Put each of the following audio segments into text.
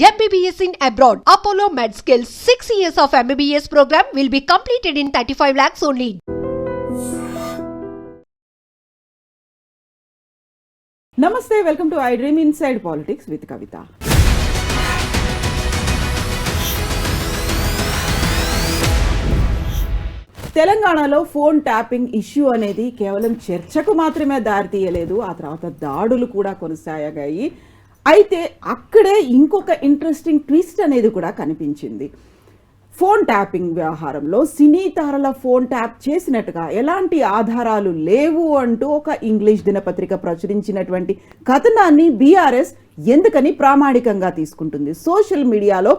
MBBS in abroad. Apollo MedSkills 6 years of MBBS program will be completed in 35 lakhs only. Namaste, welcome to I Dream Inside Politics with Kavita. తెలంగాణలో phone tapping issue అనేది కేవలం చర్చకు మాత్రమే దారితీయలేదు, ఆ తర్వాత దాడులు కూడా కొనసాగాయి. అయితే అక్కడే ఇంకొక ఇంట్రెస్టింగ్ ట్విస్ట్ అనేది కూడా కనిపించింది. ఫోన్ ట్యాపింగ్ వ్యవహారంలో సినీ తారల ఫోన్ ట్యాప్ చేసినట్టుగా ఎలాంటి ఆధారాలు లేవు అంటూ ఒక ఇంగ్లీష్ దినపత్రిక ప్రచురించినటువంటి కథనాన్ని బీఆర్ఎస్ ఎందుకని ప్రామాణికంగా తీసుకుంటుంది? సోషల్ మీడియాలో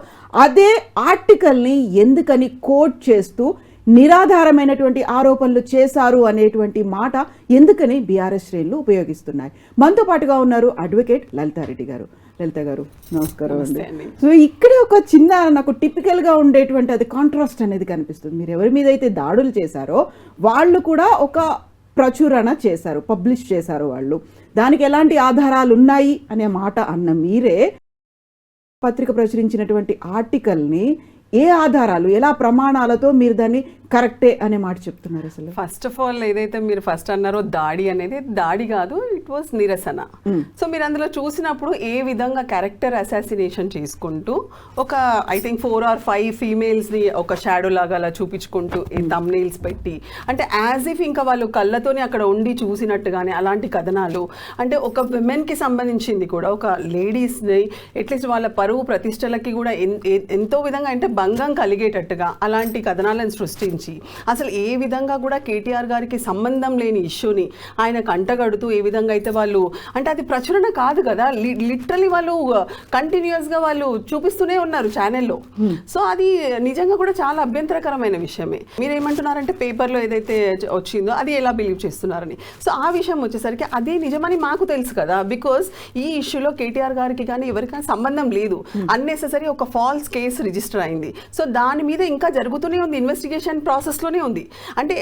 అదే ఆర్టికల్ని ఎందుకని కోట్ చేస్తూ నిరాధారమైనటువంటి ఆరోపణలు చేశారు అనేటువంటి మాట ఎందుకని బీఆర్ఎస్ శ్రేణులు ఉపయోగిస్తున్నాయి? మనతో పాటుగా ఉన్నారు అడ్వకేట్ లలితారెడ్డి గారు. లలిత గారు నమస్కారం అండి. సో ఇక్కడే ఒక చిన్న నాకు టిపికల్గా ఉండేటువంటి అది కాంట్రాస్ట్ అనేది కనిపిస్తుంది. మీరు ఎవరి మీద అయితే దాడులు చేశారో వాళ్ళు కూడా ఒక ప్రచురణ చేశారు, పబ్లిష్ చేశారు. వాళ్ళు దానికి ఎలాంటి ఆధారాలు ఉన్నాయి అనే మాట అన్న మీరే పత్రిక ప్రచురించినటువంటి ఆర్టికల్ని ఏ ఆధారాలు, ఎలా ప్రమాణాలతో మీరు దాన్ని కరెక్టే అనే మాట చెప్తున్నారు? అసలు ఫస్ట్ ఆఫ్ ఆల్ ఏదైతే మీరు ఫస్ట్ అన్నారో దాడి అనేది దాడి కాదు, ఇట్ వాస్ నిరసన. సో మీరు అందులో చూసినప్పుడు ఏ విధంగా క్యారెక్టర్ అసాసినేషన్ చేసుకుంటూ ఒక ఐ థింక్ 4 or 5 ఫీమేల్స్ని ఒక షాడో లాగా అలా చూపించుకుంటూ థంబ్నెయిల్స్ పెట్టి, అంటే యాజ్ ఇఫ్ ఇంకా వాళ్ళు కళ్ళతోనే అక్కడ ఉండి చూసినట్టుగానే అలాంటి కథనాలు, అంటే ఒక విమెన్కి సంబంధించింది కూడా, ఒక లేడీస్ని అట్లీస్ట్ వాళ్ళ పరువు ప్రతిష్టలకి కూడా ఎంతో విధంగా అంటే భంగం కలిగేటట్టుగా అలాంటి కథనాలను సృష్టించి అసలు ఏ విధంగా కూడా కేటీఆర్ గారికి సంబంధం లేని ఇష్యూని ఆయన కంటగడుతూ ఏ విధంగా అయితే వాళ్ళు, అంటే అది ప్రచురణ కాదు కదా, లిటరలీ వాళ్ళు కంటిన్యూస్గా వాళ్ళు చూపిస్తూనే ఉన్నారు ఛానల్లో. సో అది నిజంగా కూడా చాలా అభ్యంతరకరమైన విషయమే. మీరు ఏమంటున్నారంటే పేపర్లో ఏదైతే వచ్చిందో అది ఎలా బిలీవ్ చేస్తున్నారని. సో ఆ విషయం వచ్చేసరికి అదే నిజమని మాకు తెలుసు కదా, బికాజ్ ఈ ఇష్యూలో కేటీఆర్ గారికి కానీ ఎవరికైనా సంబంధం లేదు. అన్నెసెసరీ ఒక ఫాల్స్ కేసు రిజిస్టర్ అయింది. సో దాని మీద ఇంకా జరుగుతూనే ఉంది, ఇన్వెస్టిగేషన్ ప్రాసెస్లోనే ఉంది. అంటే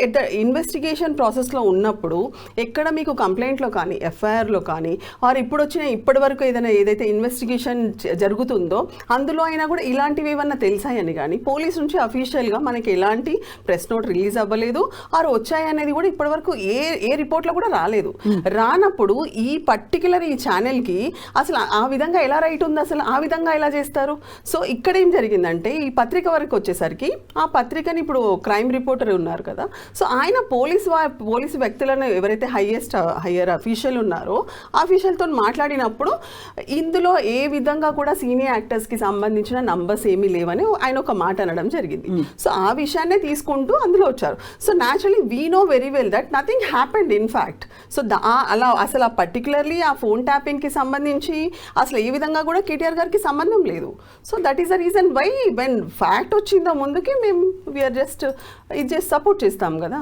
ఇన్వెస్టిగేషన్ ప్రాసెస్లో ఉన్నప్పుడు ఎక్కడ మీకు కంప్లైంట్లో కానీ ఎఫ్ఐఆర్లో కానీ ఆర్ ఇప్పటి వరకు ఏదైతే ఇన్వెస్టిగేషన్ జరుగుతుందో అందులో అయినా కూడా ఇలాంటివి ఏమన్నా తెలిసాయని కానీ పోలీస్ నుంచి అఫీషియల్గా మనకి ఎలాంటి ప్రెస్ నోట్ రిలీజ్ అవ్వలేదు ఆర్ వచ్చాయనేది కూడా ఇప్పటివరకు ఏ రిపోర్ట్లో కూడా రాలేదు. రానప్పుడు ఈ పర్టికులర్ ఈ ఛానల్కి అసలు ఆ విధంగా ఎలా రైట్ ఉంది, అసలు ఆ విధంగా ఎలా చేస్తారు? సో ఇక్కడ ఏం జరిగిందంటే ఈ పత్రిక వరకు వచ్చేసరికి ఆ పత్రికని ఇప్పుడు క్రైమ్ రిపోర్టర్ ఉన్నారు కదా, సో ఆయన పోలీసు వ్యక్తులను ఎవరైతే హయ్యర్ అఫీషియల్ ఉన్నారో అఫీషియల్తో మాట్లాడినప్పుడు ఇందులో ఏ విధంగా కూడా సీనియర్ యాక్టర్స్కి సంబంధించిన నంబర్స్ ఏమీ లేవని ఆయన ఒక మాట అనడం జరిగింది. సో ఆ విషయాన్నే తీసుకుంటూ అందులో వచ్చారు. So naturally we know very well that nothing happened in fact. So అలా అసలు ఆ పర్టికులర్లీ ఆ ఫోన్ ట్యాపింగ్కి సంబంధించి అసలు ఏ విధంగా కూడా కేటీఆర్ గారికి సంబంధం లేదు. So that is the reason why when fact వచ్చిందో ముందుకి మేము వీఆర్ జస్ట్ సపోర్ట్ చేస్తాం కదా,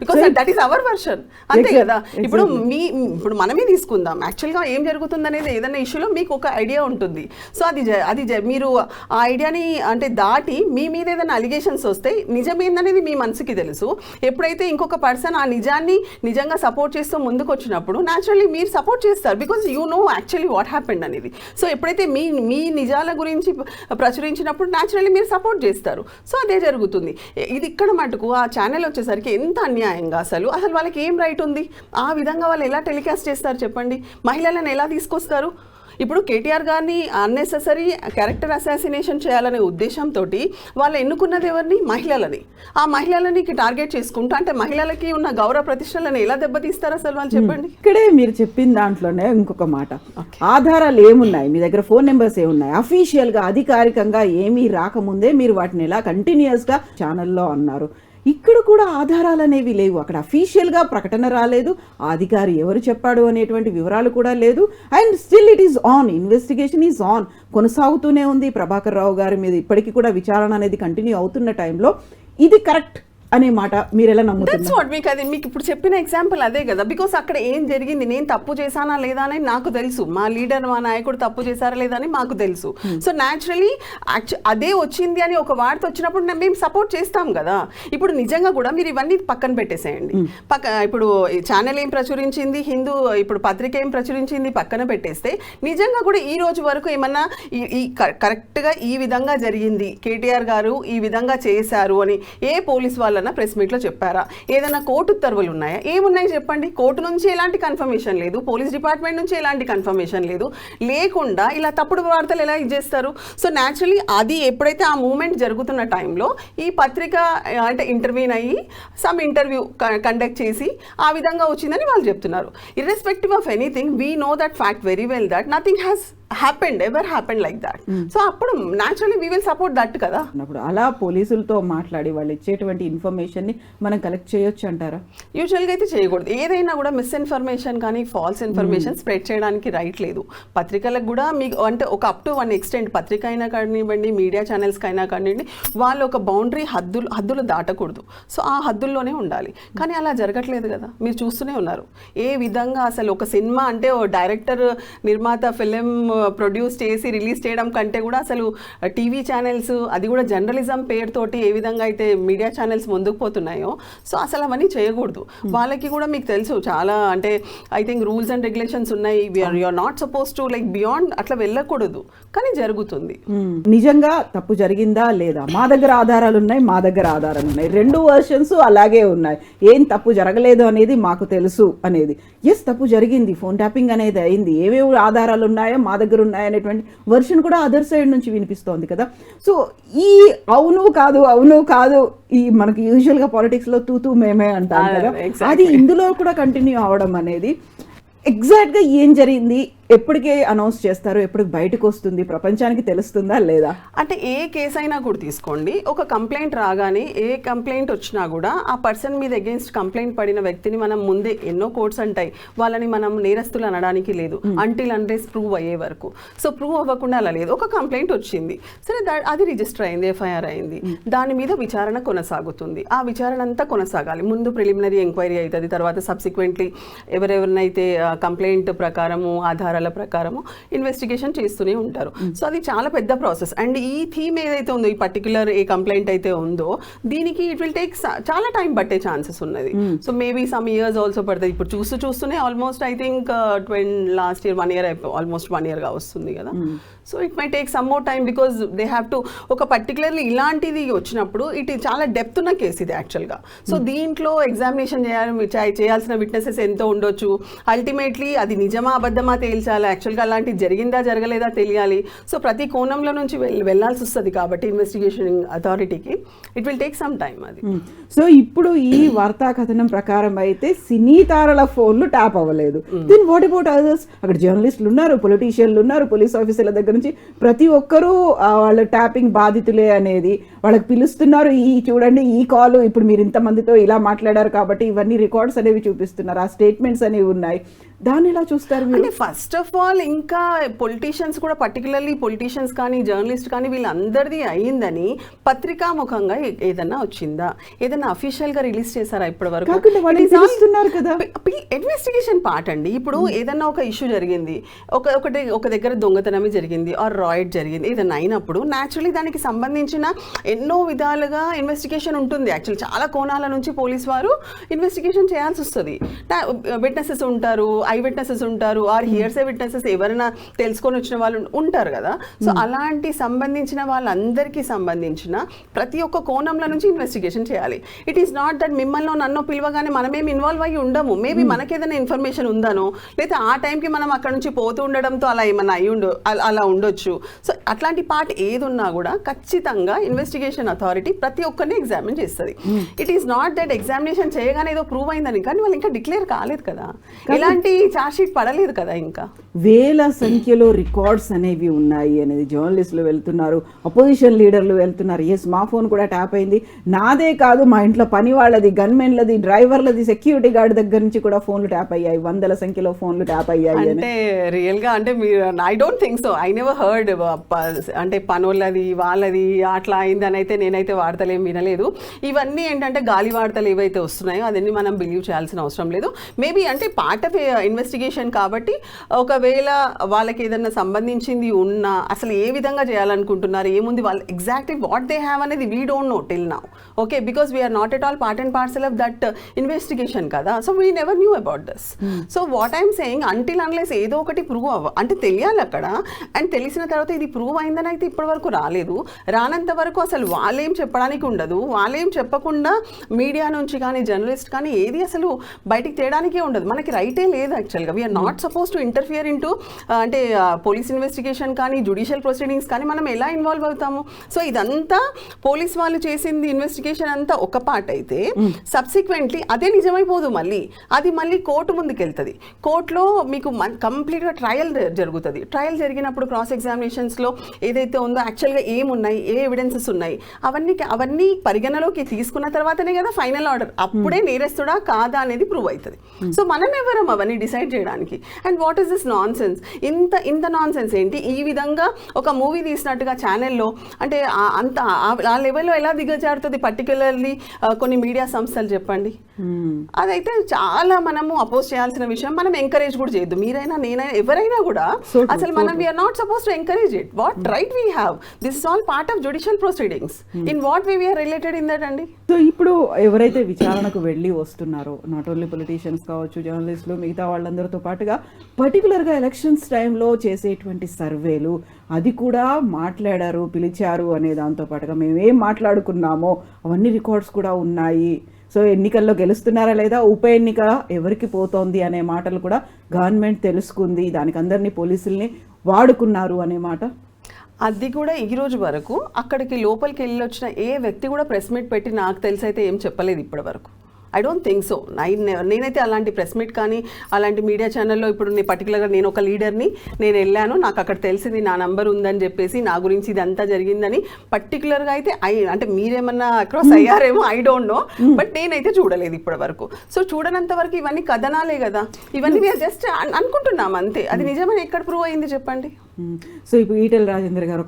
because that is our version, అంతే కదా. ఇప్పుడు మనమే తీసుకుందాం, యాక్చువల్గా ఏం జరుగుతుంది అనేది ఏదైనా ఇష్యూలో మీకు ఒక ఐడియా ఉంటుంది. సో అది మీరు ఆ ఐడియాని అంటే దాటి మీ మీద ఏదైనా అలిగేషన్స్ వస్తే నిజమేందనేది మీ మనసుకి తెలుసు. ఎప్పుడైతే ఇంకొక పర్సన్ ఆ నిజాన్ని నిజంగా సపోర్ట్ చేస్తూ ముందుకు వచ్చినప్పుడు న్యాచురల్లీ మీరు సపోర్ట్ చేస్తారు, because you know actually what happened అనేది. సో ఎప్పుడైతే మీ నిజాల గురించి ప్రచురించినప్పుడు న్యాచురల్లీ మీరు సపోర్ట్ చేస్తారు. సో అదే జరుగుతుంది. ఇది ఇక్కడ మటుకు ఆ ఛానల్ వచ్చేసరికి ఎంత అన్యాయంగా అసలు వాళ్ళకి ఏం రైట్ ఉంది? ఆ విధంగా వాళ్ళు ఎలా టెలికాస్ట్ చేస్తారు చెప్పండి? మహిళలను ఎలా తీసుకొస్తారు? ఇప్పుడు కేటీఆర్ గారిని అన్నెసెసరీ క్యారెక్టర్ అసాసినేషన్ చేయాలనే ఉద్దేశంతో వాళ్ళు ఎన్నుకున్నది ఎవరిని? మహిళలని. ఆ మహిళలని టార్గెట్ చేసుకుంటూ అంటే మహిళలకి ఉన్న గౌరవ ప్రతిష్టలను ఎలా దెబ్బతీస్తారు అసలు వాళ్ళు చెప్పండి? ఇక్కడే మీరు చెప్పిన దాంట్లోనే ఇంకొక మాట, ఆధారాలు ఏమున్నాయి మీ దగ్గర, ఫోన్ నెంబర్స్ ఏమున్నాయి, అఫీషియల్గా అధికారికంగా ఏమీ రాకముందే మీరు వాటిని ఎలా కంటిన్యూస్గా ఛానల్లో అన్నారు. ఇక్కడ కూడా ఆధారాలు అనేవి లేవు. అక్కడ అఫీషియల్గా ప్రకటన రాలేదు, ఆ అధికారి ఎవరు చెప్పాడు అనేటువంటి వివరాలు కూడా లేదు. And still it is on, investigation is on, కొనసాగుతూనే ఉంది. ప్రభాకర్ రావు గారి మీద ఇప్పటికీ కూడా విచారణ అనేది కంటిన్యూ అవుతున్న టైంలో ఇది కరెక్ట్ అనే మాట మీరు ఎలా దట్స్ నమ్ముతున్నారు? వాట్ మీకు ఇప్పుడు చెప్పిన ఎగ్జాంపుల్ అదే కదా. బికాస్ అక్కడ ఏం జరిగింది, నేను తప్పు చేశానా లేదా అని నాకు తెలుసు, మా లీడర్ మా నాయకుడు తప్పు చేశారా లేదా అని మాకు తెలుసు. సో న్యాచురలీ అదే వచ్చింది అని ఒక వార్త వచ్చినప్పుడు మేము సపోర్ట్ చేస్తాం కదా. ఇప్పుడు నిజంగా కూడా మీరు ఇవన్నీ పక్కన పెట్టేసేయండి. ఇప్పుడు ఛానల్ ఏం ప్రచురించింది, హిందూ ఇప్పుడు పత్రిక ఏం ప్రచురించింది పక్కన పెట్టేస్తే, నిజంగా కూడా ఈ రోజు వరకు ఏమన్నా ఈ కరెక్ట్గా ఈ విధంగా జరిగింది, కేటీఆర్ గారు ఈ విధంగా చేశారు అని ఏ పోలీస్ వాళ్ళన్నా ప్రెస్ మీట్లో చెప్పారా? ఏదైనా కోర్టు ఉత్తర్వులు ఉన్నాయా? ఏమున్నాయి చెప్పండి. కోర్టు నుంచి ఎలాంటి కన్ఫర్మేషన్ లేదు, పోలీస్ డిపార్ట్మెంట్ నుంచి ఎలాంటి కన్ఫర్మేషన్ లేదు. లేకుండా ఇలా తప్పుడు వార్తలు ఎలా ఇచ్చేస్తారు? సో న్యాచురలీ అది ఎప్పుడైతే ఆ మూమెంట్ జరుగుతున్న టైంలో ఈ పత్రిక అంటే ఇంటర్వ్యూన్ అయ్యి సమ్ ఇంటర్వ్యూ కండక్ట్ చేసి ఆ విధంగా వచ్చిందని వాళ్ళు చెప్తున్నారు. Irrespective of anything we know that fact very well that nothing has ever happened like that. So అప్పుడు naturally we will support that కదా. అప్పుడు అలా పోలీసులతో మాట్లాడి వాళ్ళు ఇచ్చేటువంటి ఇన్ఫర్మేషన్ ని మనం కలెక్ట్ చేయొచ్చు అంటారా? యూజువల్గా అయితే చేయకూడదు. ఏదైనా కూడా మిస్ఇన్ఫర్మేషన్ కానీ ఫాల్స్ ఇన్ఫర్మేషన్ స్ప్రెడ్ చేయడానికి రైట్ లేదు. పత్రికలకు కూడా మీకు అంటే ఒక అప్ టు వన్ ఎక్స్టెంట్, పత్రిక అయినా కానివ్వండి, మీడియా ఛానల్స్కి అయినా కానివ్వండి, వాళ్ళు ఒక బౌండరీ హద్దులు దాటకూడదు. సో ఆ హద్దుల్లోనే ఉండాలి. కానీ అలా జరగట్లేదు కదా, మీరు చూస్తూనే ఉన్నారు. ఏ విధంగా అసలు ఒక సినిమా అంటే ఓ డైరెక్టర్ నిర్మాత ఫిలిం ప్రొడ్యూస్ చేసి రిలీజ్ చేయడం కంటే కూడా అసలు టీవీ ఛానల్స్, అది కూడా జర్నలిజం పేరుతోటి ఏ విధంగా అయితే మీడియా ఛానల్స్ ముందుకు పోతున్నాయో, సో అసలు అవన్నీ చేయకూడదు. వాళ్ళకి కూడా మీకు తెలుసు చాలా అంటే I think rules and regulations ఉన్నాయి. You're not suppose to like beyond అట్లా వెళ్ళకూడదు, కానీ జరుగుతుంది. నిజంగా తప్పు జరిగిందా లేదా? మా దగ్గర ఆధారాలు ఉన్నాయి, మా దగ్గర ఆధారాలు ఉన్నాయి, రెండు వర్షన్స్ అలాగే ఉన్నాయి. ఏం తప్పు జరగలేదు అనేది మాకు తెలుసు అనేది. ఎస్, తప్పు జరిగింది, ఫోన్ ట్యాపింగ్ అనేది అయింది, ఏవేవి ఆధారాలు ఉన్నాయో మా దగ్గర ఉన్నాయనేటువంటి వర్షన్ కూడా అదర్ సైడ్ నుంచి వినిపిస్తోంది కదా. సో ఈ అవును కాదు ఈ మనకి యూజువల్ గా పాలిటిక్స్ లో తూతూ మేమే అంటాం కదా, అది ఇందులో కూడా కంటిన్యూ అవడం అనేది ఎగ్జాక్ట్ గా ఏం జరిగింది, ఎప్పటికే అనౌన్స్ చేస్తారు, ఎప్పటికి బయటకు వస్తుంది, ప్రపంచానికి తెలుస్తుందా లేదా? అంటే ఏ కేసు అయినా కూడా తీసుకోండి, ఒక కంప్లైంట్ రాగానే ఏ కంప్లైంట్ వచ్చినా కూడా ఆ పర్సన్ మీద అగేన్స్ట్ కంప్లైంట్ పడిన వ్యక్తిని మనం ముందే ఎన్నో కోర్ట్స్ అంటాయి, వాళ్ళని మనం నేరస్తులు అనడానికి లేదు అంటిల్ అన్లెస్ ప్రూవ్ అయ్యే వరకు. సో ప్రూవ్ అవ్వకుండా అలా లేదు. ఒక కంప్లైంట్ వచ్చింది, సరే అది రిజిస్టర్ అయింది, ఎఫ్ఐఆర్ అయింది, దాని మీద విచారణ కొనసాగుతుంది. ఆ విచారణ అంతా కొనసాగాలి. ముందు ప్రిలిమినరీ ఎంక్వైరీ అవుతుంది, తర్వాత సబ్సిక్వెంట్లీ ఎవరెవరినైతే కంప్లైంట్ ప్రకారము ఆధారాల ప్రకారము ఇన్వెస్టిగేషన్ చేస్తూనే ఉంటారు. సో అది చాలా పెద్ద ప్రాసెస్. అండ్ ఈ థీమ్ ఏదైతే ఉందో, ఈ పర్టికులర్ ఏ కంప్లైంట్ అయితే ఉందో, దీనికి ఇట్ విల్ టేక్ చాలా టైం పట్టే ఛాన్సెస్ ఉన్నది. So maybe some years also పడుతుంది. ఇప్పుడు చూస్తూనే almost I think last year 1 year almost 1 year గా వస్తుంది కదా. So it my take some more time because they have to ఒక పర్టికులర్లీ ఇలాంటిది వచ్చినప్పుడు చాలా డెప్త్ ఉన్న కేసు ఇది యాక్చువల్గా. సో దీంట్లో ఎగ్జామినేషన్ చేయాల్సిన విట్నెసెస్ ఎంతో ఉండొచ్చు. అల్టిమేట్లీ అది నిజమా అబద్ధమా తేల్చాలి, యాక్చువల్గా అలాంటిది జరిగిందా జరగలేదా తెలియాలి. సో ప్రతి కోణంలో నుంచి వెళ్ళాల్సి వస్తుంది కాబట్టి ఇన్వెస్టిగేషన్ అథారిటీకి it will take some time అది. సో ఇప్పుడు ఈ వార్తా కథనం ప్రకారం అయితే సినీ తారల ఫోన్లు ట్యాప్ అవ్వలేదు. Then what about others? అక్కడ జర్నలిస్టులు ఉన్నారు, పొలిటీషియన్లు ఉన్నారు, పోలీస్ ఆఫీసర్ల దగ్గర నుంచి ప్రతి ఒక్కరూ వాళ్ళ ట్యాపింగ్ బాధితులే అనేది వాళ్ళకి పిలుస్తున్నారు. చూడండి ఈ కాల్ ఇప్పుడు మీరు ఇంతమందితో ఇలా మాట్లాడారు కాబట్టి ఇవన్నీ రికార్డ్స్ అనేవి చూపిస్తున్నారు, ఆ స్టేట్మెంట్స్ అనేవి ఉన్నాయి. దాన్ని ఎలా చూస్తారు మీరు? ఫస్ట్ ఆఫ్ ఆల్ ఇంకా పొలిటీషియన్స్ కూడా, పర్టికులర్లీ పొలిటీషియన్స్ కానీ జర్నలిస్ట్ కానీ వీళ్ళందరిది అయ్యిందని పత్రికాముఖంగా ఏదన్నా వచ్చిందా? ఏదన్నా అఫీషియల్ గా రిలీజ్ చేశారా ఇప్పటి వరకు? ఇన్వెస్టిగేషన్ పార్ట్ అండి. ఇప్పుడు ఏదన్నా ఒక ఇష్యూ జరిగింది, ఒక దగ్గర దొంగతనమే జరిగింది ఆర్ రాయిట్ జరిగింది, ఏదన్నా అయినప్పుడు న్యాచురలీ దానికి సంబంధించిన ఎన్నో విధాలుగా ఇన్వెస్టిగేషన్ ఉంటుంది. యాక్చువల్లీ చాలా కోణాల నుంచి పోలీస్ వారు ఇన్వెస్టిగేషన్ చేయాల్సి వస్తుంది. విట్నెసెస్ ఉంటారు, ఐ విట్నెసెస్ ఉంటారు, ఆర్ హియర్సే విట్నెసెస్ ఎవరైనా తెలుసుకొని వచ్చిన వాళ్ళు ఉంటారు కదా. సో అలాంటి సంబంధించిన వాళ్ళందరికీ సంబంధించిన ప్రతి ఒక్క కోణంలో నుంచి ఇన్వెస్టిగేషన్ చేయాలి. ఇట్ ఈస్ నాట్ దట్ మిమ్మల్ని నన్ను పిలవగానే మనమేమి ఇన్వాల్వ్ అయ్యి ఉండము. మేబీ మనకేదైనా ఇన్ఫర్మేషన్ ఉందనో, లేదా ఆ టైంకి మనం అక్కడ నుంచి పోతూ ఉండడంతో అలా ఏమన్నా అలా ఉండొచ్చు. సో అట్లాంటి పార్ట్ ఏది ఉన్నా కూడా ఖచ్చితంగా ఇన్వెస్టిగేషన్ అథారిటీ ప్రతి ఒక్కరిని ఎగ్జామిన్ చేస్తుంది. It is not that examination చేయగానే ఏదో ప్రూవ్ అయిందని, కానీ వాళ్ళు ఇంకా డిక్లేర్ కాలేదు కదా. ఇలాంటి ఛార్జ్ షీట్ పడలేదు కదా ఇంకా. వేల సంఖ్యలో రికార్డ్స్ అనేవి ఉన్నాయి అనేది జర్నలిస్టులు వెళ్తున్నారు, అపోజిషన్ లీడర్లు వెళ్తున్నారు. ఎస్, మా ఫోన్ కూడా ట్యాప్ అయింది, నాదే కాదు మా ఇంట్లో పని వాళ్ళది, గన్మెన్లది, డ్రైవర్లది, సెక్యూరిటీ గార్డ్ దగ్గర నుంచి కూడా ఫోన్లు ట్యాప్ అయ్యాయి, వందల సంఖ్యలో ఫోన్లు ట్యాప్ అయ్యాయి. అంటే రియల్ గా అంటే మీరు I don't think so, I never heard అంటే పనులది వాళ్ళది అట్లా అయిందని అయితే నేనైతే వార్తలు ఏం వినలేదు. ఇవన్నీ ఏంటంటే గాలి వార్తలు ఏవైతే వస్తున్నాయో అదన్నీ మనం బిలీవ్ చేయాల్సిన అవసరం లేదు. మేబీ అంటే పార్ట్ ఆఫ్ ఇన్వెస్టిగేషన్ కాబట్టి ఒకవేళ వాళ్ళకి ఏదన్నా సంబంధించింది ఉన్నా అసలు ఏ విధంగా చేయాలనుకుంటున్నారు, ఏముంది వాళ్ళు ఎగ్జాక్ట్లీ వాట్ దే హ్యావ్ అనేది we don't know till now. Okay, because we're not at all part and parcel of that investigation కదా. So we never knew about this. So what I'm saying, until unless ఏదో ఒకటి prove అంటే తెలియాలి అక్కడ. And తెలిసిన తర్వాత ఇది prove అయిందని అయితే ఇప్పటి వరకు రాలేదు. రానంత వరకు అసలు వాళ్ళేం చెప్పడానికి ఉండదు. వాళ్ళేం చెప్పకుండా మీడియా నుంచి కానీ జర్నలిస్ట్ కానీ ఏది అసలు బయటికి తేడానికే ఉండదు. మనకి రైటే లేదు యాక్చువల్గా. We're not suppose to interfere into అంటే పోలీస్ ఇన్వెస్టిగేషన్ కానీ జ్యుడిషియల్ ప్రొసీడింగ్స్ కానీ మనం ఎలా ఇన్వాల్వ్ అవుతాము. సో ఇదంతా పోలీస్ వాళ్ళు చేసింది ఇన్వెస్టిగేషన్ అంతా ఒక పార్ట్ అయితే సబ్సిక్వెంట్లీ అదే నిజమైపోదు. అది మళ్ళీ కోర్టు ముందుకు వెళ్తుంది. కోర్టులో మీకు కంప్లీట్గా ట్రయల్ జరుగుతుంది. ట్రయల్ జరిగినప్పుడు క్రాస్ ఎగ్జామినేషన్స్లో ఏదైతే ఉందో యాక్చువల్గా ఏమున్నాయి, ఏ ఎవిడెన్సెస్ ఉన్నాయి, అవన్నీ పరిగణలోకి తీసుకున్న తర్వాతనే కదా ఫైనల్ ఆర్డర్. అప్పుడే నేరస్తుడా కాదా అనేది ప్రూవ్ అవుతుంది. సో మనం ఎవరం అవన్నీ డిసైడ్ చేయడానికి. And what is this non sense? ఇంత నాన్ సెన్స్ ఏంటి? ఈ విధంగా ఒక మూవీ తీసినట్టుగా ఛానల్లో అంటే అంత ఆ లెవెల్లో ఎలా దిగజారుతుంది పర్టికులర్లీ కొన్ని మీడియా సంస్థలు చెప్పండి. అదైతే చాలా మనము అపోజ్ చేయాల్సిన విషయం. మనం ఎంకరేజ్ కూడా చేయొద్దు. మీరైనా నేనైనా ఎవరైనా కూడా అసలు మనం we're not suppose to encourage it. What right we have? This is all part of judicial proceedings. In what way we're related in that అండి. సో ఇప్పుడు ఎవరైతే విచారణకు వెళ్ళి వస్తున్నారో నాట్ ఓన్లీ పొలిటీషియన్స్ కావచ్చు, జర్నలిస్టులు, మిగతా వాళ్ళందరితో పాటుగా పర్టికులర్గా ఎలక్షన్స్ టైంలో చేసేటువంటి సర్వేలు అది కూడా మాట్లాడారు, పిలిచారు అనే దాంతో పాటుగా మేము ఏం మాట్లాడుకున్నామో అవన్నీ రికార్డ్స్ కూడా ఉన్నాయి. సో ఎన్నికల్లో గెలుస్తున్నారా లేదా, ఉప ఎన్నిక ఎవరికి పోతోంది అనే మాటలు కూడా గవర్నమెంట్ తెలుసుకుంది, దానికి అందరినీ పోలీసుల్ని వాడుకున్నారు అనే మాట. అది కూడా ఈ రోజు వరకు అక్కడికి లోపలికి వెళ్ళి వచ్చిన ఏ వ్యక్తి కూడా ప్రెస్ మీట్ పెట్టి నాకు తెలిసి అయితే ఏం చెప్పలేదు ఇప్పటి వరకు. I don't think so. నేనైతే అలాంటి ప్రెస్ మీట్ కానీ అలాంటి మీడియా ఛానల్లో ఇప్పుడు పర్టికులర్గా నేను ఒక లీడర్ని, నేను వెళ్ళాను, నాకు అక్కడ తెలిసింది నా నంబర్ ఉందని చెప్పేసి నా గురించి ఇదంతా జరిగిందని పర్టికులర్గా అయితే అంటే మీరేమన్నా అక్రాస్ అయ్యారేమో ఐ డోంట్ నో, బట్ నేనైతే చూడలేదు ఇప్పటి వరకు. సో చూడనంత వరకు ఇవన్నీ కథనాలే కదా, ఇవన్నీ మీరు జస్ట్ అనుకుంటున్నాం అంతే. అది నిజమని ఎక్కడ ప్రూవ్ అయింది చెప్పండి. సో ఇప్పుడు ఈటెల రాజేందర్ గారు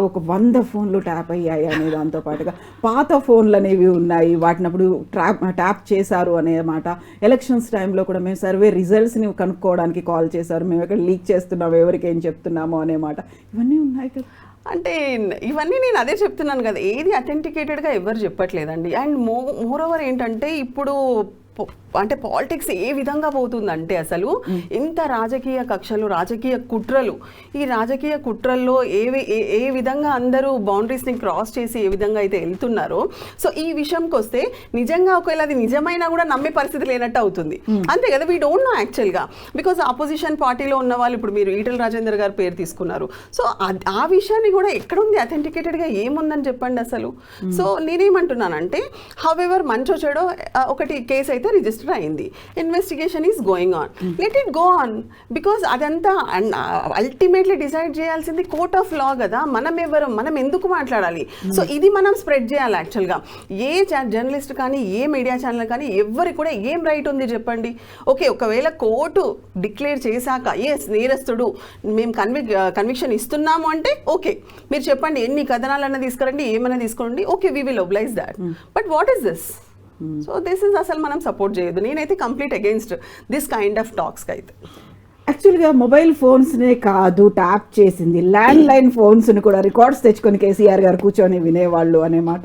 ఒక 100 ఫోన్లు ట్యాప్ అయ్యాయి అనే దాంతో పాటుగా పాత ఫోన్లు అనేవి ఉన్నాయి, వాటినప్పుడు ట్యాప్ చేశారు అనే మాట. ఎలక్షన్స్ టైంలో కూడా మేము సర్వే రిజల్ట్స్ని కనుక్కోవడానికి కాల్ చేశారు, మేము ఎక్కడ లీక్ చేస్తున్నాము, ఎవరికి ఏం చెప్తున్నామో అనే మాట. ఇవన్నీ ఉన్నాయి కదా. అంటే ఇవన్నీ నేను అదే చెప్తున్నాను కదా, ఏది అథెంటికేటెడ్గా ఎవరు చెప్పట్లేదండి. అండ్ మోర్ ఓవర్ ఏంటంటే ఇప్పుడు అంటే పాలిటిక్స్ ఏ విధంగా పోతుందంటే అసలు ఇంత రాజకీయ కక్షలు, రాజకీయ కుట్రలు, ఈ రాజకీయ కుట్రల్లో ఏ విధంగా అందరూ బౌండరీస్ని క్రాస్ చేసి ఏ విధంగా అయితే వెళ్తున్నారో. సో ఈ విషయంకి వస్తే నిజంగా ఒకవేళ అది నిజమైనా కూడా నమ్మే పరిస్థితి లేనట్టు అవుతుంది. అంతే కదా, వీ డోంట్ నో యాక్చువల్గా. బికాజ్ ఆపోజిషన్ పార్టీలో ఉన్న వాళ్ళు ఇప్పుడు మీరు ఈటెల రాజేందర్ గారు పేరు తీసుకున్నారు. సో ఆ విషయాన్ని కూడా ఎక్కడుంది అథెంటికేటెడ్గా ఏముందని చెప్పండి అసలు. సో నేనేమంటున్నానంటే హౌఎవర్ మంచో చెడో ఒకటి కేసు అయితే రిజిస్టర్ అయింది, investigation is going on, let it go on. Because అదంతా అల్టిమేట్లీ డిసైడ్ చేయాల్సింది కోర్ట్ ఆఫ్ లా కదా. మనం ఎందుకు మాట్లాడాలి? సో ఇది మనం స్ప్రెడ్ చేయాలి యాక్చువల్గా. ఏ జర్నలిస్ట్ కానీ ఏ మీడియా ఛానల్ కానీ ఎవరికి కూడా ఏం రైట్ ఉంది చెప్పండి. ఓకే, ఒకవేళ కోర్టు డిక్లేర్ చేశాక ఎస్ నేరస్తుడు మేము కన్విక్షన్ ఇస్తున్నాము అంటే ఓకే, మీరు చెప్పండి ఎన్ని కథనాలన్నా తీసుకురండి, ఏమైనా తీసుకోండి, okay we will oblige that. But what is this? So this is అసలు మనం సపోర్ట్ చేయదు. నేనైతే complete against this kind of టాక్స్కి అయితే. యాక్చువల్గా మొబైల్ ఫోన్స్నే కాదు ట్యాప్ చేసింది, ల్యాండ్ లైన్ ఫోన్స్ని కూడా రికార్డ్స్ తెచ్చుకొని కేసీఆర్ గారు కూర్చొని వినేవాళ్ళు అనే మాట.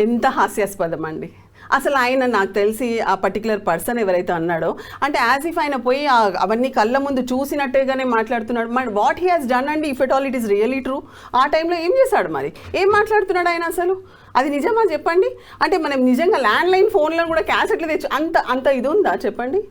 ఎంత హాస్యాస్పదం అండి అసలు. ఆయన నాకు తెలిసి ఆ పర్టికులర్ పర్సన్ ఎవరైతే అన్నాడో అంటే యాజ్ ఇఫ్ ఆయన పోయి అవన్నీ కళ్ళ ముందు చూసినట్టుగానే మాట్లాడుతున్నాడు. మరి వాట్ హీ హాస్ డన్ అండి, if at all it is really true, ఆ టైంలో ఏం చేశాడు, మరి ఏం మాట్లాడుతున్నాడు ఆయన అసలు? అది నిజమా చెప్పండి? అంటే మనం నిజంగా ల్యాండ్ లైన్ ఫోన్లను కూడా క్యాసెట్లు తెచ్చు అంత ఇది ఉందా చెప్పండి?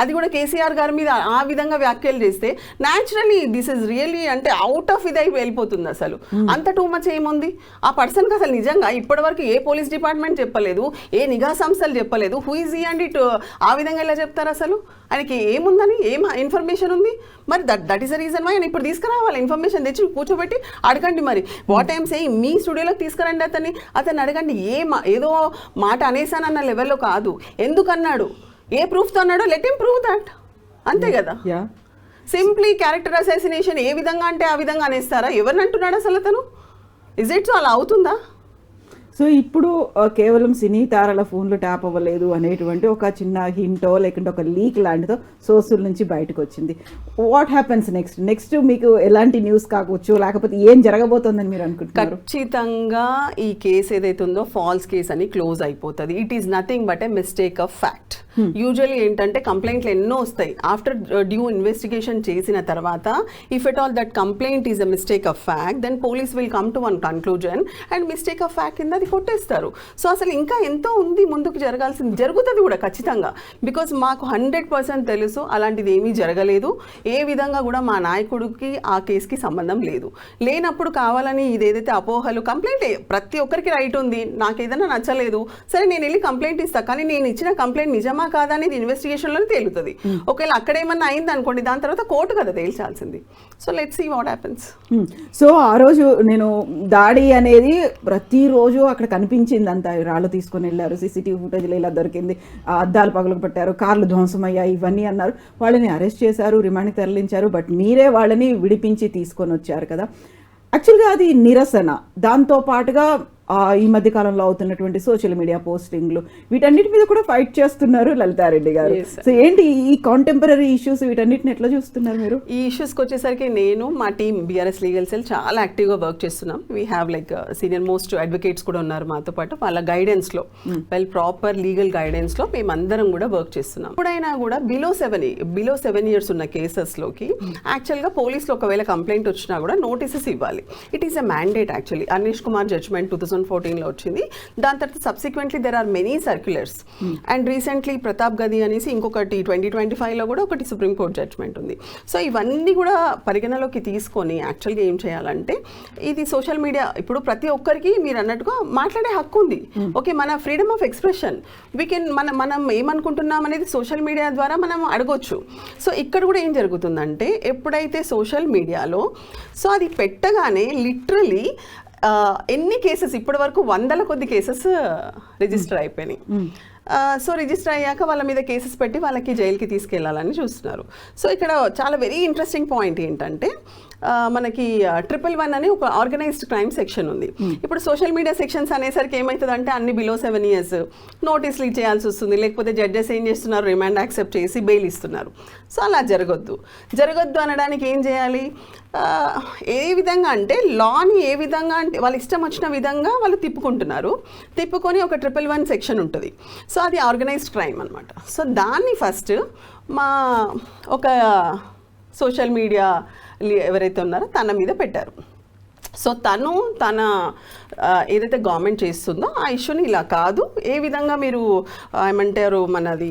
అది కూడా కేసీఆర్ గారి మీద ఆ విధంగా వ్యాఖ్యలు చేస్తే న్యాచురలీ దిస్ ఇస్ రియల్లీ అంటే అవుట్ ఆఫ్ ఇది వెళ్ళిపోతుంది. అసలు అంత టూ మచ్ ఏముంది ఆ పర్సన్కి అసలు నిజంగా ఇప్పటివరకు ఏ పోలీస్ డిపార్ట్మెంట్ చెప్పలేదు, ఏ నిఘా సంస్థలు చెప్పలేదు. హూ ఈజ్ ఈ అండ్ ఇట్ ఆ విధంగా ఎలా చెప్తారు? అసలు ఆయనకి ఏముందని ఏం ఇన్ఫర్మేషన్ ఉంది? మరి that is the reason why ఆయన ఇప్పుడు తీసుకురావాలి, ఇన్ఫర్మేషన్ తెచ్చి కూర్చోబెట్టి అడగండి. మరి వాట్ ఐమ్ సేయింగ్, మీ స్టూడియోలోకి తీసుకురండి అతన్ని అడగండి. ఏదో మాట అనేసానన్న లెవెల్లో కాదు, ఎందుకు అన్నాడు, ఏ ప్రూఫ్తో అన్నాడో లెట్ హిమ్ ప్రూవ్ దట్, అంతే కదా. సింప్లీ క్యారెక్టర్ అసాసినేషన్ ఏ విధంగా అంటే ఆ విధంగా అనేస్తారా? ఎవరిని అంటున్నాడు అసలు అతను? Is it so? అలా అవుతుందా? సో ఇప్పుడు కేవలం సినీ తారల ఫోన్లు ట్యాప్ అవ్వలేదు అనేటువంటి ఒక చిన్న హింటో లేకుంటే ఒక లీక్ లాంటిదో సోర్సుల నుంచి బయటకు వచ్చింది. వాట్ హ్యాపెన్స్ నెక్స్ట్ మీకు ఎలాంటి న్యూస్ కావచ్చు, లేకపోతే ఏం జరగబోతోందని మీరు అనుకుంటున్నారు? ఖచ్చితంగా ఈ కేసు ఏదైతే ఉందో ఫాల్స్ కేస్ అని క్లోజ్ అయిపోతుంది. It is nothing but a mistake of fact. Usually ఏంటంటే కంప్లైంట్లు ఎన్నో వస్తాయి. ఆఫ్టర్ డ్యూ ఇన్వెస్టిగేషన్ చేసిన తర్వాత if at all that complaint is a mistake of fact, then police will come to one conclusion and mistake of fact కింద అది కొట్టేస్తారు. So అసలు ఇంకా ఎంతో ఉంది ముందుకు జరగాల్సింది, జరుగుతుంది కూడా ఖచ్చితంగా. బికాజ్ మాకు 100% తెలుసు అలాంటిది ఏమీ జరగలేదు. ఏ విధంగా కూడా మా నాయకుడికి ఆ కేసుకి సంబంధం లేదు. లేనప్పుడు కావాలని ఇదేదైతే అపోహలు, కంప్లైంట్ ప్రతి ఒక్కరికి రైట్ ఉంది. నాకు ఏదైనా నచ్చలేదు, సరే నేను వెళ్ళి కంప్లైంట్ ఇస్తాను, కానీ నేను ఇచ్చిన కంప్లైంట్ నిజమా కాదా అనేది ఇన్వెస్టిగేషన్లోనే తేలుతుంది. ఒకవేళ అక్కడేమన్నా అయింది అనుకోండి, దాని తర్వాత కోర్టు కదా తేల్చాల్సింది. So let's see what happens. So ఆ రోజు నేను దాడి అనేది ప్రతిరోజు అక్కడ కనిపించింది, అంతా రాళ్ళు తీసుకొని వెళ్ళారు, సీసీటీవీ ఫుటేజ్లో ఇలా దొరికింది, అద్దాలు పగలకు పెట్టారు, కార్లు ధ్వంసమయ్యాయి, ఇవన్నీ అన్నారు. వాళ్ళని అరెస్ట్ చేశారు, రిమాండ్కి తరలించారు. బట్ మీరే వాళ్ళని విడిపించి తీసుకొని వచ్చారు కదా. యాక్చువల్గా అది నిరసన, దాంతో పాటుగా ఈ మధ్య కాలంలో అవుతున్నటువంటి సోషల్ మీడియా పోస్టింగ్లు, వీటన్నిటి మీద కూడా ఫైట్ చేస్తున్నారు లలితారెడ్డి గారు. సో ఏంటి ఈ కాంటెంపరీ ఇష్యూస్, వీటన్నిటిని ఎట్లా చూస్తున్నారు మీరు? ఈ ఇష్యూస్కి వచ్చేసరికి నేను మా టీమ్ బీఆర్ఎస్ లీగల్ సెల్ చాలా యాక్టివ్గా వర్క్ చేస్తున్నాం. We have like senior most advocates కూడా ఉన్నారు మాతో పాటు. వాళ్ళ గైడెన్స్లో ప్రాపర్ లీగల్ గైడెన్స్లో మేమందరం కూడా వర్క్ చేస్తున్నాం. ఎప్పుడైనా కూడా బిలో 7 years ఉన్న కేసెస్లోకి యాక్చువల్గా పోలీసులో ఒకవేళ కంప్లైంట్ వచ్చినా కూడా నోటీసెస్ ఇవ్వాలి. It is a mandate. Actually Anish Kumar judgement 2014లో వచ్చింది. దాని తర్వాత subsequently there are many circulars and recently Pratap గది అనేసి ఇంకొకటి 2025లో కూడా ఒకటి సుప్రీంకోర్టు జడ్జ్మెంట్ ఉంది. సో ఇవన్నీ కూడా పరిగణలోకి తీసుకొని యాక్చువల్గా ఏం చేయాలంటే, ఇది సోషల్ మీడియా ఇప్పుడు ప్రతి ఒక్కరికి మీరు అన్నట్టుగా మాట్లాడే హక్కు ఉంది. ఓకే, మన freedom of expression we can మనం ఏమనుకుంటున్నాం అనేది సోషల్ మీడియా ద్వారా మనం అడగొచ్చు. సో ఇక్కడ కూడా ఏం జరుగుతుందంటే, ఎప్పుడైతే సోషల్ మీడియాలో సో అది పెట్టగానే లిటరలీ ఎన్ని కేసెస్ ఇప్పటి వరకు 100 కొద్ది కేసెస్ రిజిస్టర్ అయిపోయినాయి. సో రిజిస్టర్ అయ్యాక వాళ్ళ మీద కేసెస్ పెట్టి వాళ్ళకి జైలుకి తీసుకెళ్లాలని చూస్తున్నారు. సో ఇక్కడ చాలా వెరీ ఇంట్రెస్టింగ్ పాయింట్ ఏంటంటే, మనకి 111 అని ఒక ఆర్గనైజ్డ్ క్రైమ్ సెక్షన్ ఉంది. ఇప్పుడు సోషల్ మీడియా సెక్షన్స్ అనేసరికి ఏమవుతుందంటే అన్ని బిలో 7 years నోటీసులు ఇచ్చేయాల్సి వస్తుంది. లేకపోతే జడ్జెస్ ఏం చేస్తున్నారు, రిమాండ్ యాక్సెప్ట్ చేసి బెయిల్ ఇస్తున్నారు. సో అలా జరగొద్దు అనడానికి ఏం చేయాలి, ఏ విధంగా అంటే లాని ఏ విధంగా అంటే వాళ్ళ ఇష్టం వచ్చిన విధంగా వాళ్ళు తిప్పుకొని ఒక 111 సెక్షన్ ఉంటుంది. సో అది ఆర్గనైజ్డ్ క్రైమ్ అనమాట. సో దాన్ని ఫస్ట్ మా ఒక సోషల్ మీడియా ఎవరైతే ఉన్నారో తన మీద పెట్టారు. సో తన ఏదైతే గవర్నమెంట్ చేస్తుందో ఆ ఇష్యూని ఇలా కాదు, ఏ విధంగా మీరు ఏమంటారు మనది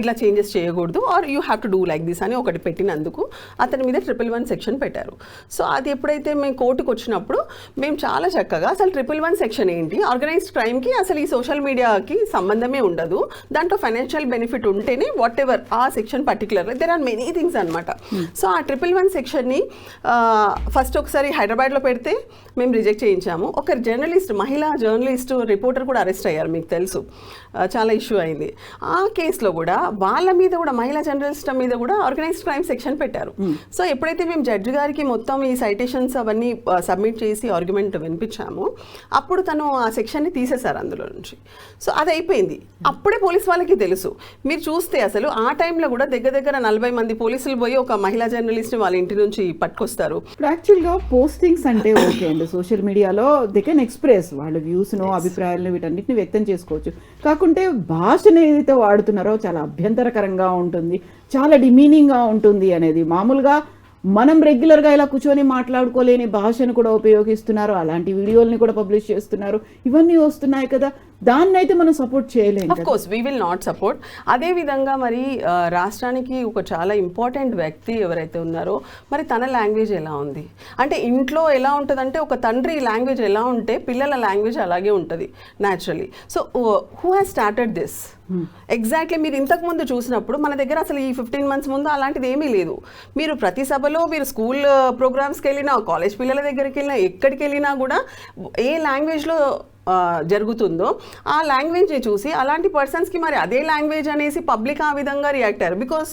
ఇలా చేంజెస్ చేయకూడదు, are you have to do like this అని ఒకటి పెట్టినందుకు అతని మీద 111 సెక్షన్ పెట్టారు. సో అది ఎప్పుడైతే మేము కోర్టుకు వచ్చినప్పుడు మేము చాలా చక్కగా అసలు 111 సెక్షన్ ఏంటి, ఆర్గనైజ్డ్ క్రైమ్కి అసలు ఈ సోషల్ మీడియాకి సంబంధమే ఉండదు, దాంట్లో ఫైనాన్షియల్ బెనిఫిట్ ఉంటేనే వాట్ ఎవర్ ఆ section particular there are many things అనమాట. సో ఆ 111 సెక్షన్ని ఫస్ట్ ఒకసారి హైదరాబాద్లో పెడితే మేము రిజెక్ట్ చేయించాము. ఒక జర్నలిస్ట్, మహిళా జర్నలిస్ట్, రిపోర్టర్ కూడా అరెస్ట్ అయ్యారు, మీకు తెలుసు, చాలా ఇష్యూ అయింది. ఆ కేసులో కూడా వాళ్ళ మీద కూడా మహిళా జర్నలిస్ట్ మీద కూడా ఆర్గనైజ్డ్ క్రైమ్ సెక్షన్ పెట్టారు. సో ఎప్పుడైతే మేము జడ్జి గారికి మొత్తం ఈ సైటేషన్స్ అవన్నీ సబ్మిట్ చేసి ఆర్గ్యుమెంట్ వినిపించాము, అప్పుడు తను ఆ సెక్షన్ని తీసేశారు అందులో నుంచి. సో అది అయిపోయింది. అప్పుడే పోలీస్ వాళ్ళకి తెలుసు. మీరు చూస్తే అసలు ఆ టైంలో కూడా దగ్గర 40 మంది పోలీసులు పోయి ఒక మహిళా జర్నలిస్ట్ని వాళ్ళ ఇంటి నుంచి పట్టుకొస్తారు. యాక్చువల్గా పోస్టింగ్స్ అంటే ఓకే అండి, సోషల్ మీడియాలో దే కెన్ ఎక్స్ప్రెస్ వాళ్ళ వ్యూస్ను, అభిప్రాయాలను, వీటన్నిటిని వ్యక్తం చేసుకోవచ్చు. కాకుంటే భాషను ఏదైతే వాడుతున్నారో చాలా అభ్యంతరకరంగా ఉంటుంది, చాలా డిమీనింగ్గా ఉంటుంది అనేది. మామూలుగా మనం రెగ్యులర్గా ఇలా కూర్చొని మాట్లాడుకోలేని భాషను కూడా ఉపయోగిస్తున్నారు, అలాంటి వీడియోల్ని కూడా పబ్లిష్ చేస్తున్నారు, ఇవన్నీ వస్తున్నాయి కదా. దాన్ని అయితే మనం సపోర్ట్ చేయలేము of course we will not support. అదే విధంగా మరి రాష్ట్రానికి ఒక చాలా ఇంపార్టెంట్ వ్యక్తి ఎవరైతే ఉన్నారో మరి తన లాంగ్వేజ్ ఎలా ఉంది అంటే ఇంట్లో ఎలా ఉంటుందంటే ఒక తండ్రి లాంగ్వేజ్ ఎలా ఉంటే పిల్లల లాంగ్వేజ్ అలాగే ఉంటుంది naturally. So who has started this exactly? మీరు ఇంతకు ముందు చూసినప్పుడు మన దగ్గర అసలు ఈ 15 months ముందు అలాంటిది ఏమీ లేదు. మీరు ప్రతి సభలో మీరు స్కూల్ ప్రోగ్రామ్స్కి వెళ్ళినా కాలేజ్ పిల్లల దగ్గరికి వెళ్ళినా ఎక్కడికి వెళ్ళినా కూడా ఏ లాంగ్వేజ్లో జరుగుతుందో ఆ లాంగ్వేజ్ని చూసి అలాంటి పర్సన్స్కి మరి అదే లాంగ్వేజ్ అనేసి పబ్లిక్ ఆ విధంగా రియాక్ట్ అయ్యారు. బికాస్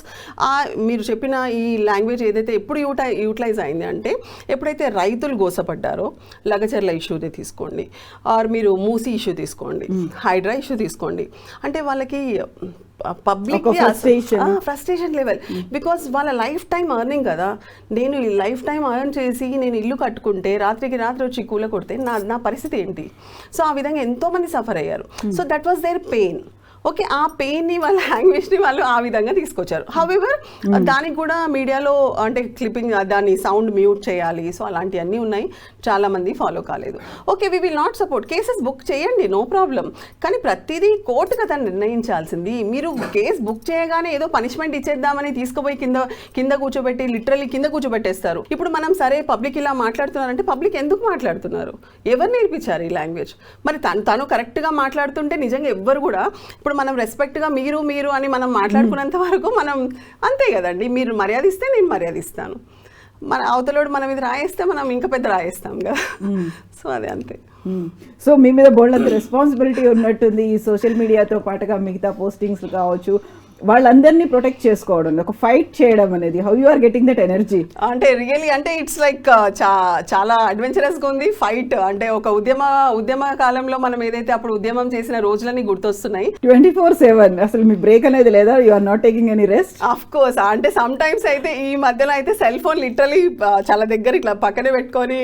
మీరు చెప్పిన ఈ లాంగ్వేజ్ ఏదైతే ఎప్పుడు యూటిలైజ్ అయింది అంటే ఎప్పుడైతే రైతులు గోసపడ్డారో, లగచర్ల ఇష్యూని తీసుకోండి, ఆర్ మీరు మూసీ ఇష్యూ తీసుకోండి, హైడ్రా ఇష్యూ తీసుకోండి, అంటే వాళ్ళకి పబ్లిక్ ఫ్రస్ట్రేషన్ లెవెల్. బికాస్ వాళ్ళ లైఫ్ టైం ఎర్నింగ్ కదా. నేను ఈ లైఫ్ టైం ఎర్న్ చేసి నేను ఇల్లు కట్టుకుంటే రాత్రికి రాత్రి వచ్చి కూల కొడితే నా పరిస్థితి ఏంటి? సో ఆ విధంగా ఎంతోమంది సఫర్ అయ్యారు. So that was their pain. Okay, ఆ పెయిన్ని వాళ్ళ లాంగ్వేజ్ని వాళ్ళు ఆ విధంగా తీసుకొచ్చారు. హౌఎవర్ దానికి కూడా మీడియాలో అంటే క్లిప్పింగ్ దాన్ని సౌండ్ మ్యూట్ చేయాలి, సో అలాంటివన్నీ ఉన్నాయి, చాలామంది ఫాలో కాలేదు. Okay, we will not support. Cases book చేయండి, నో ప్రాబ్లం. కానీ ప్రతిదీ కోర్టు కదా నిర్ణయించాల్సింది. మీరు కేసు బుక్ చేయగానే ఏదో పనిష్మెంట్ ఇచ్చేద్దామని తీసుకుపోయి కింద కూర్చోబెట్టి లిటరల్లీ కింద కూర్చోబెట్టేస్తారు. ఇప్పుడు మనం సరే పబ్లిక్ ఇలా మాట్లాడుతున్నారంటే పబ్లిక్ ఎందుకు మాట్లాడుతున్నారు? ఎవరు నేర్పించారు ఈ లాంగ్వేజ్? మరి తను కరెక్ట్గా మాట్లాడుతుంటే నిజంగా ఎవ్వరు కూడా ఇప్పుడు మనం రెస్పెక్ట్గా మీరు అని మనం మాట్లాడుకున్నంత వరకు మనం అంతే కదండి. మీరు మర్యాద ఇస్తే నేను మర్యాద ఇస్తాను, మన అవతలోడు మనం ఇది రాయేస్తే మనం ఇంకా పెద్ద రాయేస్తాం కదా. సో అదే అంతే. సో మీ మీద బోల్డంత రెస్పాన్సిబిలిటీ ఉన్నట్టుంది. ఈ సోషల్ మీడియాతో పాటుగా మిగతా పోస్టింగ్స్ కావచ్చు, వాళ్ళందరినీ ప్రొటెక్ట్ చేసుకోవడం, ఒక ఫైట్ చేయడం అనేది, how you are getting that energy? అంటే రియలీ అంటే ఇట్స్ లైక్ చాలా అడ్వెంచరస్గా ఉంది ఫైట్. అంటే ఒక ఉద్యమ కాలంలో మనం ఏదైతే అప్పుడు ఉద్యమం చేసిన రోజులన్నీ గుర్తొస్తున్నాయి. 24/7 అసలు మీ బ్రేక్ అనేది లేదా? You are not taking any rest? Of course. అంటే సమ్ టైమ్స్ అయితే ఈ మధ్యలో అయితే సెల్ ఫోన్ లిటరలీ చాలా దగ్గర ఇట్లా పక్కనే పెట్టుకొని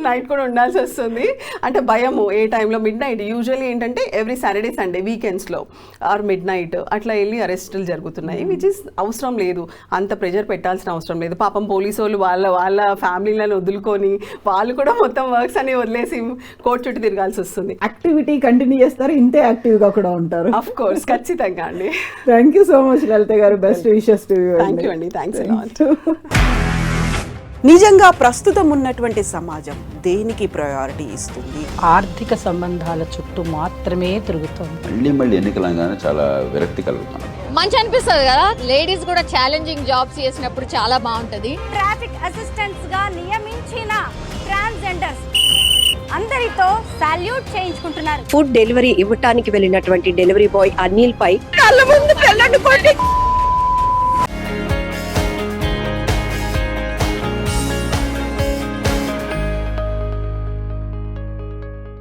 నైట్ కూడా ఉండాల్సి వస్తుంది. అంటే భయము ఏ టైంలో మిడ్ నైట్ యూజువల్లీ ఏంటంటే ఎవ్రీ సాటర్డే సండే వీకెండ్స్లో ఆర్ మిడ్ నైట్ అట్లా వెళ్ళి అరెస్టులు జరుగుతున్నాయి. విచ్ ఇస్ అవసరం లేదు, అంత ప్రెషర్ పెట్టాల్సిన అవసరం లేదు. పాపం పోలీసు వాళ్ళు వాళ్ళ ఫ్యామిలీలను వదులుకొని వాళ్ళు కూడా మొత్తం వర్క్స్ అని వదిలేసి కోర్టు చుట్టూ తిరగాల్సి వస్తుంది. యాక్టివిటీ కంటిన్యూ చేస్తారు, ఇంతే యాక్టివ్గా కూడా ఉంటారు. ఆఫ్ కోర్స్, ఖచ్చితంగా అండి. Thank you so much Lalitha గారు. Best wishes to you. Thank you అండి. Thanks a lot. నిజంగా ప్రస్తుతం ఉన్నటువంటి సమాజం దేనికి ప్రయారిటీ ఇస్తుంది? ఆర్థిక సంబంధాల చుట్టూ మాత్రమే తిరుగుతుంది. మళ్ళీ ఎన్నికలంగానే చాలా విరక్తి కలుగుతాను. మంచి అనిపిస్తుంది కదా, లేడీస్ కూడా ఛాలెంజింగ్ జాబ్స్ చేసినప్పుడు చాలా బాగుంటది. ట్రాఫిక్ అసిస్టెంట్స్ గా నియమించిన ట్రాన్స్జెండర్స్ అందరితో సాల్యూట్ చేయించుకుంటున్నారు. ఫుడ్ డెలివరీ ఇవ్వటానికి వెళ్ళినటువంటి డెలివరీ బాయ్ అనిల్ పై కళ్ళ ముందు